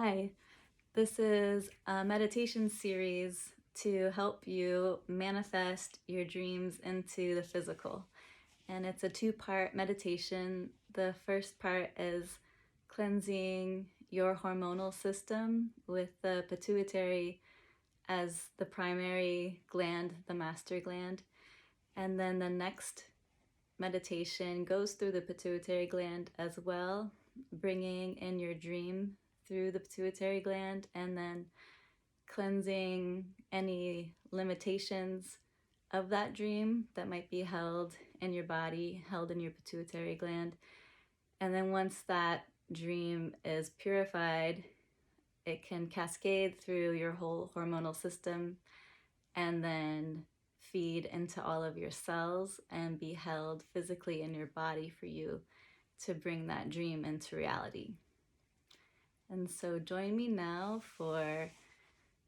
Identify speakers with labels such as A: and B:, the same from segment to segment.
A: Hi, this is a meditation series to help you manifest your dreams into the physical. And it's a two-part meditation. The first part is cleansing your hormonal system with the pituitary as the primary gland, the master gland. And then the next meditation goes through the pituitary gland as well, bringing in your dream through the pituitary gland and then cleansing any limitations of that dream that might be held in your body, held in your pituitary gland. And then once that dream is purified, it can cascade through your whole hormonal system and then feed into all of your cells and be held physically in your body for you to bring that dream into reality. And so join me now for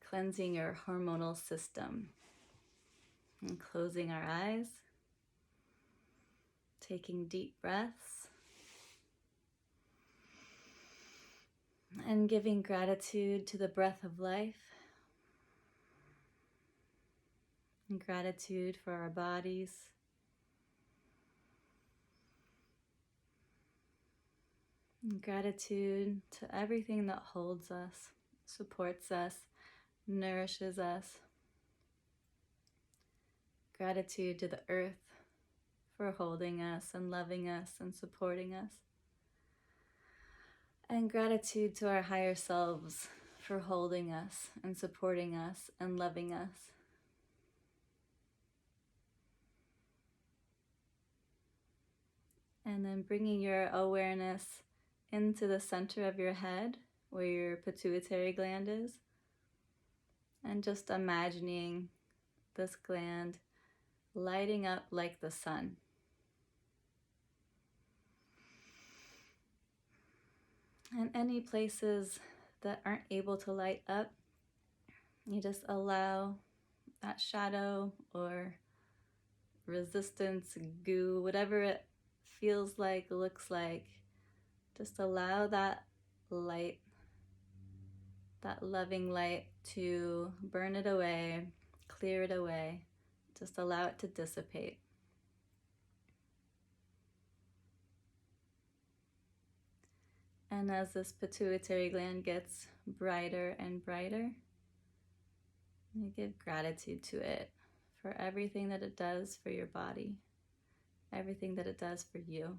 A: cleansing your hormonal system. And closing our eyes, taking deep breaths, and giving gratitude to the breath of life, and gratitude for our bodies, and gratitude to everything that holds us, supports us, nourishes us. Gratitude to the earth for holding us and loving us and supporting us. And gratitude to our higher selves for holding us and supporting us and loving us. And then bringing your awareness into the center of your head where your pituitary gland is. And just imagining this gland lighting up like the sun. And any places that aren't able to light up, you just allow that shadow or resistance, goo, whatever it feels like, looks like, just allow that light, that loving light, to burn it away, clear it away. Just allow it to dissipate. And as this pituitary gland gets brighter and brighter, you give gratitude to it for everything that it does for your body, everything that it does for you.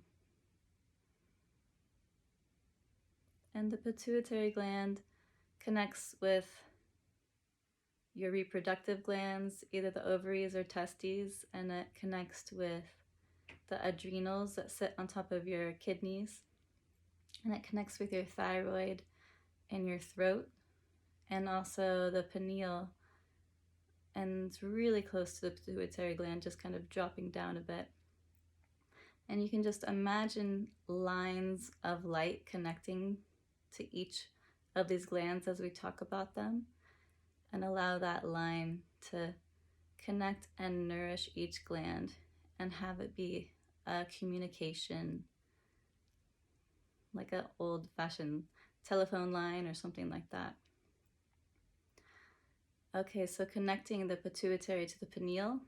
A: And the pituitary gland connects with your reproductive glands, either the ovaries or testes, and it connects with the adrenals that sit on top of your kidneys, and it connects with your thyroid and your throat, and also the pineal, and it's really close to the pituitary gland, just kind of dropping down a bit. And you can just imagine lines of light connecting to each of these glands as we talk about them, and allow that line to connect and nourish each gland and have it be a communication, like an old-fashioned telephone line or something like that. Okay, so connecting the pituitary to the pineal,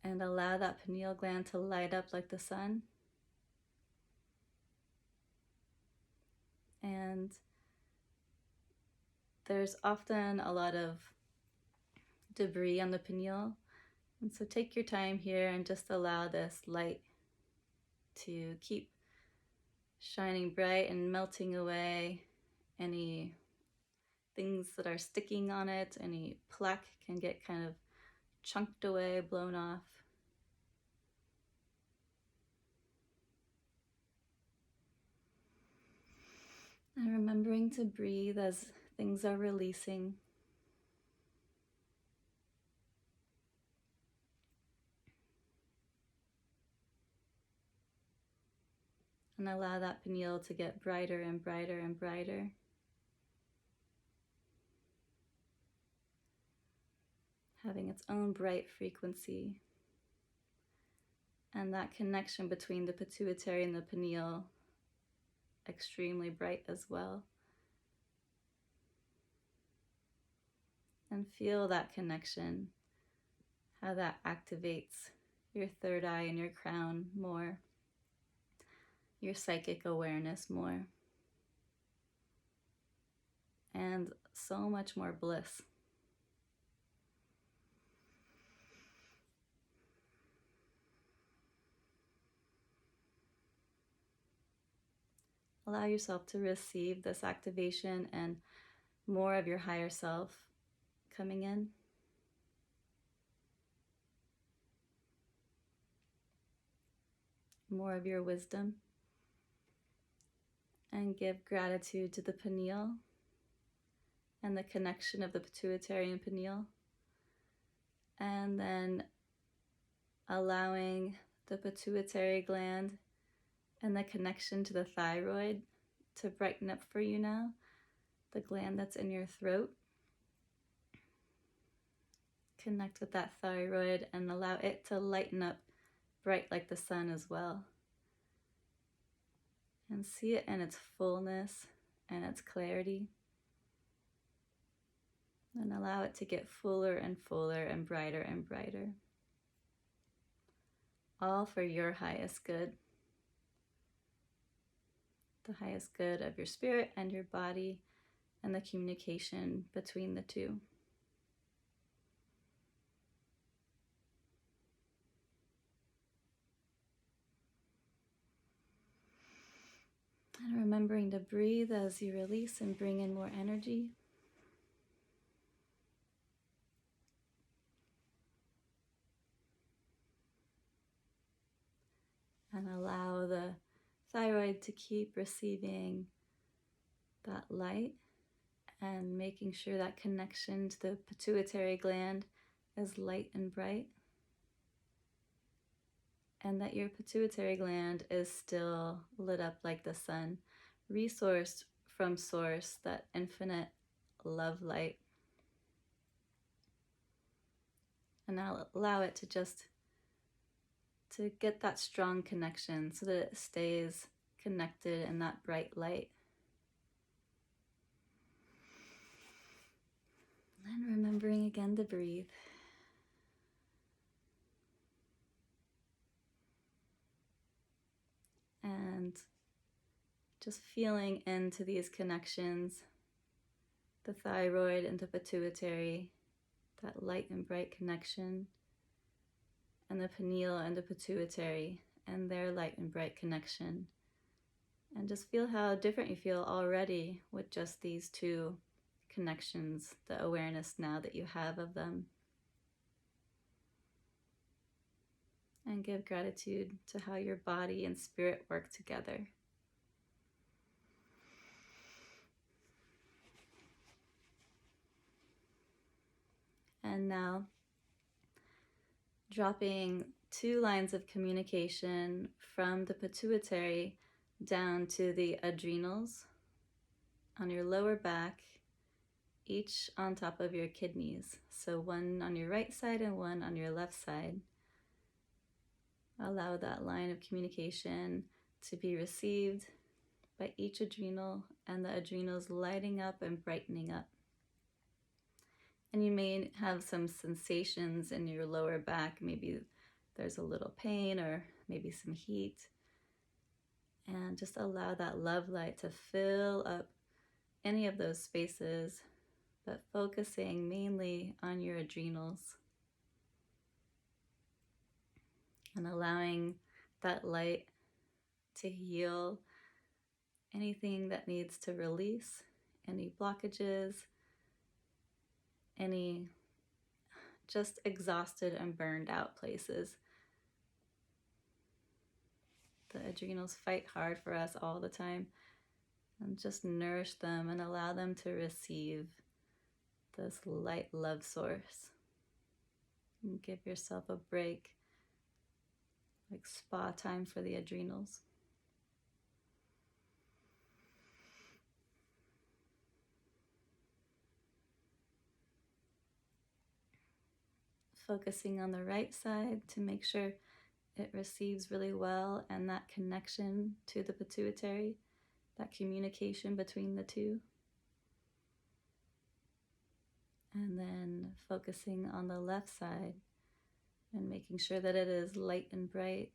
A: and allow that pineal gland to light up like the sun. And there's often a lot of debris on the pineal, and so take your time here and just allow this light to keep shining bright and melting away any things that are sticking on it. Any plaque can get kind of chunked away, blown off. And remembering to breathe as things are releasing. And allow that pineal to get brighter and brighter and brighter. Having its own bright frequency. And that connection between the pituitary and the pineal extremely bright as well. And feel that connection, how that activates your third eye and your crown more, your psychic awareness more, and so much more bliss. Allow yourself to receive this activation and more of your higher self coming in. More of your wisdom. And give gratitude to the pineal and the connection of the pituitary and pineal. And then allowing the pituitary gland and the connection to the thyroid to brighten up for you now, the gland that's in your throat. Connect with that thyroid and allow it to lighten up bright like the sun as well. And see it in its fullness and its clarity. And allow it to get fuller and fuller and brighter and brighter. All for your highest good. The highest good of your spirit and your body and the communication between the two. And remembering to breathe as you release and bring in more energy. And allow the thyroid to keep receiving that light and making sure that connection to the pituitary gland is light and bright. And that your pituitary gland is still lit up like the sun, resourced from source, that infinite love light. And now allow it to get that strong connection so that it stays connected in that bright light. And remembering again to breathe. And just feeling into these connections, the thyroid and the pituitary, that light and bright connection, and the pineal and the pituitary and their light and bright connection. And just feel how different you feel already with just these two connections, the awareness now that you have of them. And give gratitude to how your body and spirit work together. And now, dropping 2 lines of communication from the pituitary down to the adrenals on your lower back, each on top of your kidneys. So one on your right side and one on your left side. Allow that line of communication to be received by each adrenal, and the adrenals lighting up and brightening up. And you may have some sensations in your lower back. Maybe there's a little pain or maybe some heat. And just allow that love light to fill up any of those spaces, but focusing mainly on your adrenals. And allowing that light to heal anything that needs to release, any blockages, any just exhausted and burned out places. The adrenals fight hard for us all the time, and just nourish them and allow them to receive this light love source. And give yourself a break, like spa time for the adrenals. Focusing on the right side to make sure it receives really well, and that connection to the pituitary, that communication between the two. And then focusing on the left side and making sure that it is light and bright,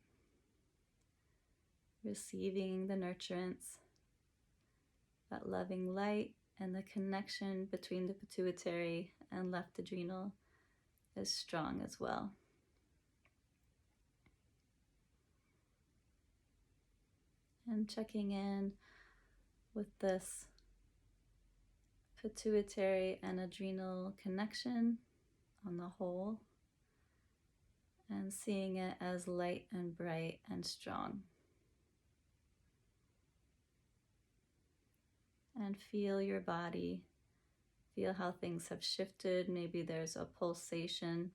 A: receiving the nurturance, that loving light, and the connection between the pituitary and left adrenal is strong as well. And checking in with this pituitary and adrenal connection on the whole, and seeing it as light and bright and strong. And feel your body, feel how things have shifted. Maybe there's a pulsation,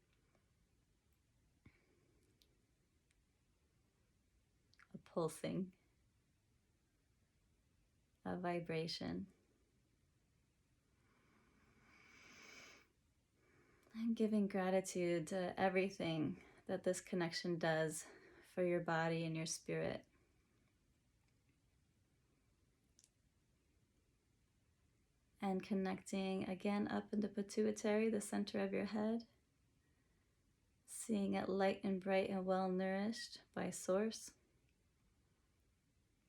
A: a pulsing, a vibration. And giving gratitude to everything that this connection does for your body and your spirit. And connecting again up in the pituitary, the center of your head. Seeing it light and bright and well nourished by Source,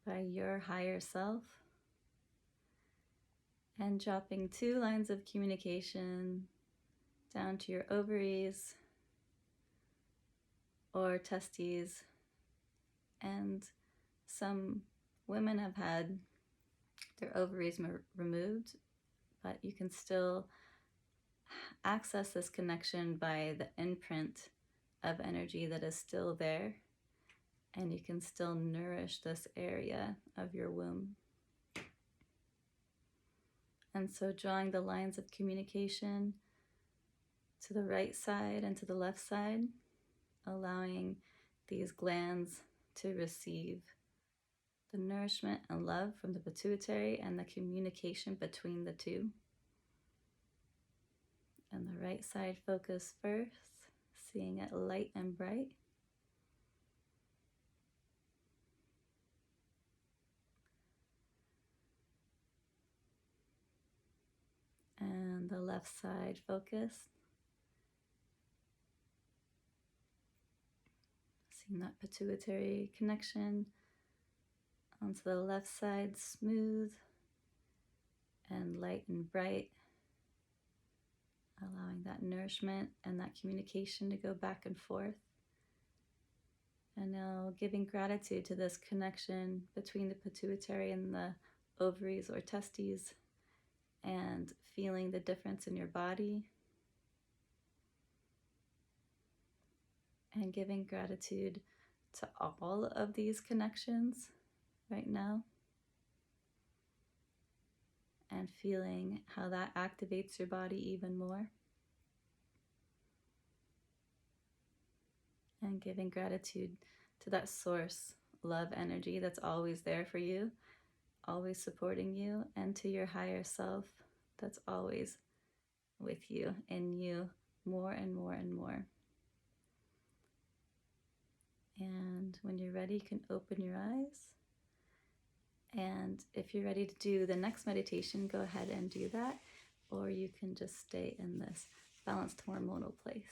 A: by your higher self. And dropping 2 lines of communication down to your ovaries or testes. And some women have had their ovaries removed, but you can still access this connection by the imprint of energy that is still there, and you can still nourish this area of your womb. And so drawing the lines of communication to the right side and to the left side, allowing these glands to receive the nourishment and love from the pituitary and the communication between the two. And the right side focus first, seeing it light and bright. And the left side focus, seeing that pituitary connection onto the left side, smooth and light and bright, allowing that nourishment and that communication to go back and forth. And now giving gratitude to this connection between the pituitary and the ovaries or testes, and feeling the difference in your body. And giving gratitude to all of these connections right now. And feeling how that activates your body even more. And giving gratitude to that source, love energy that's always there for you, always supporting you, and to your higher self that's always with you, in you, more and more and more. And when you're ready, you can open your eyes. And if you're ready to do the next meditation, go ahead and do that, or you can just stay in this balanced hormonal place.